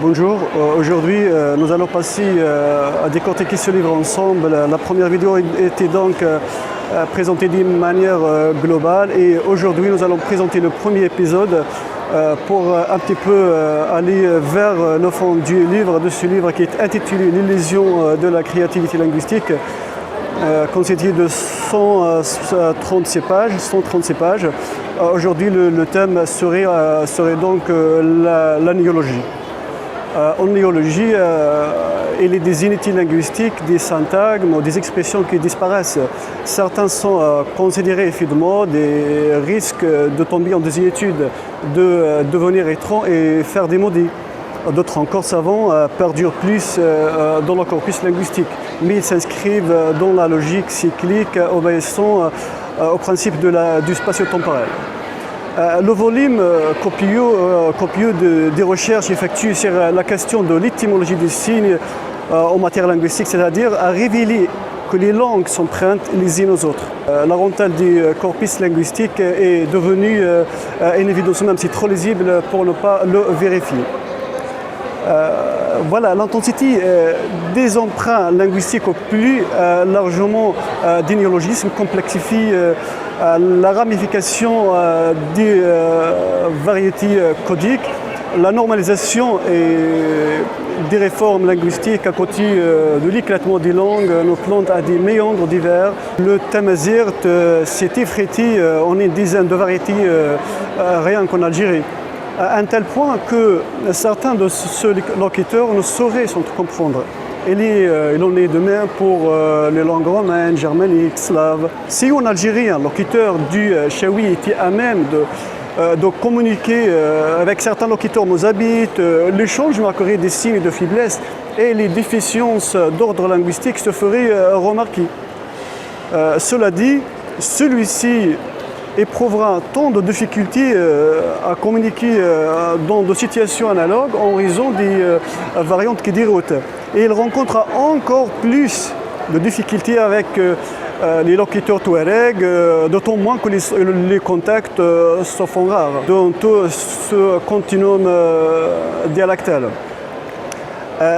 Bonjour, aujourd'hui nous allons passer à décortiquer ce livre ensemble. La première vidéo était donc présentée d'une manière globale et aujourd'hui nous allons présenter le premier épisode pour un petit peu aller vers le fond du livre, de ce livre qui est intitulé L'illusion de la créativité linguistique, constitué de 136 pages. Aujourd'hui le thème serait donc la néologie. En néologie, il y a des unités linguistiques, des syntagmes, des expressions qui disparaissent. Certains sont considérés effectivement des risques de tomber en désuétude, de devenir étranges et faire des maudits. D'autres encore savants perdurent plus dans le corpus linguistique, mais ils s'inscrivent dans la logique cyclique obéissant au principe du spatio-temporel. Le volume copieux des recherches effectuées sur la question de l'étymologie des signes en matière linguistique, c'est-à-dire à révéler que les langues s'empruntent les unes aux autres. La rentelle du corpus linguistique est devenue une évidence, même si trop lisible pour ne pas le vérifier. Voilà, l'intensité des emprunts linguistiques au plus largement des néologismes complexifie la ramification des variétés codiques, la normalisation et des réformes linguistiques à côté de l'éclatement des langues nous plantent à des méandres divers. Le thème ZIRT s'est effrité en une dizaine de variétés rien qu'en Algérie. À un tel point que certains de ceux locuteurs ne sauraient s'en comprendre. Il en est de même pour les langues romaines, germaniques, slaves. Si un Algérien, locuteur du Chaoui, était à même de communiquer avec certains locuteurs mozabites, l'échange marquerait des signes de faiblesse et les déficiences d'ordre linguistique se feraient remarquer. Cela dit, celui-ci éprouvera tant de difficultés à communiquer dans des situations analogues en raison des variantes qui déroutent. Et il rencontrera encore plus de difficultés avec les locuteurs touareg, d'autant moins que les contacts se font rares dans tout ce continuum dialectal.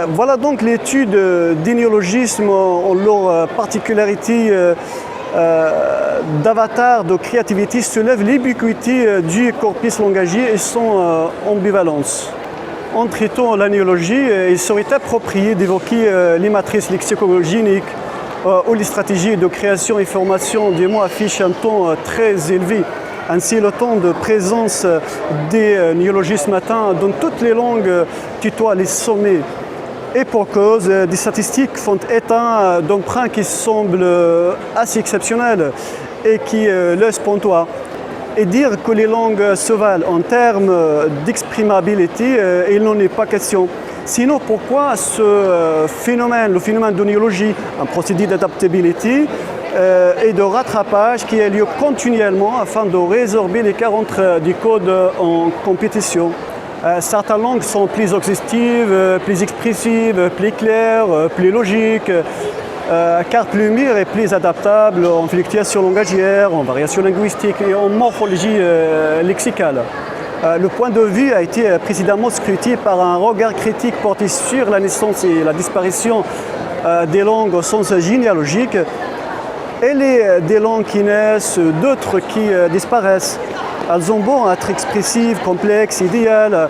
Voilà donc l'étude des néologismes en leur particularité d'avatar de créativité soulève l'ubiquité du corpus langagier et son ambivalence. En traitant la néologie, il serait approprié d'évoquer les matrices lexicogéniques ou les stratégies de création et formation des mots affichent un ton très élevé. Ainsi, le temps de présence des néologismes atteint dans toutes les langues tutoie les sommets. Et pour cause, des statistiques font état d'emprunts qui semblent assez exceptionnels et qui laissent pantois. Et dire que les langues se valent en termes d'exprimabilité, il n'en est pas question. Sinon, pourquoi le phénomène de néologie, un procédé d'adaptabilité et de rattrapage qui a lieu continuellement afin de résorber l'écart entre des codes en compétition? Certaines langues sont plus exhaustives, plus expressives, plus claires, plus logiques, car plus mûres et plus adaptables en fluctuation langagière, en variation linguistique et en morphologie lexicale. Le point de vue a été précédemment scruté par un regard critique porté sur la naissance et la disparition des langues au sens généalogique. Il y a des langues qui naissent, d'autres qui disparaissent. Elles ont beau être expressives, complexes, idéales,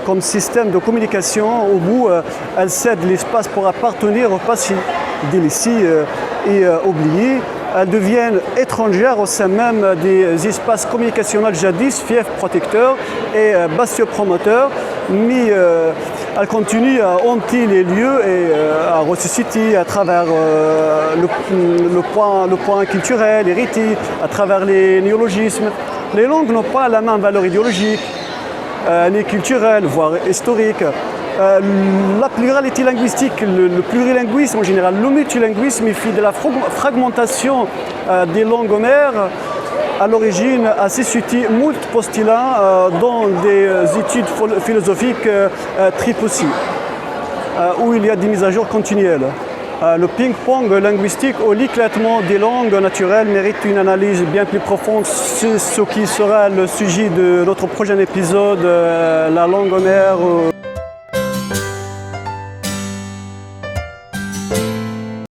comme système de communication. Au bout, elles cèdent l'espace pour appartenir au passé, délaissées et oubliées. Elles deviennent étrangères au sein même des espaces communicationnels jadis fiefs protecteurs et bastieux promoteurs, mais elles continuent à hanter les lieux et à ressusciter à travers le point culturel, hérité, à travers les néologismes. Les langues n'ont pas la même valeur idéologique, ni culturelle, voire historique. La pluralité linguistique, le plurilinguisme en général, le multilinguisme est fait de la fragmentation des langues mères. À l'origine, a suscité moult postulats dans des études philosophiques très poussées, où il y a des mises à jour continuelles. Le ping-pong linguistique ou l'éclatement des langues naturelles mérite une analyse bien plus profonde. C'est ce qui sera le sujet de notre prochain épisode, la langue mère.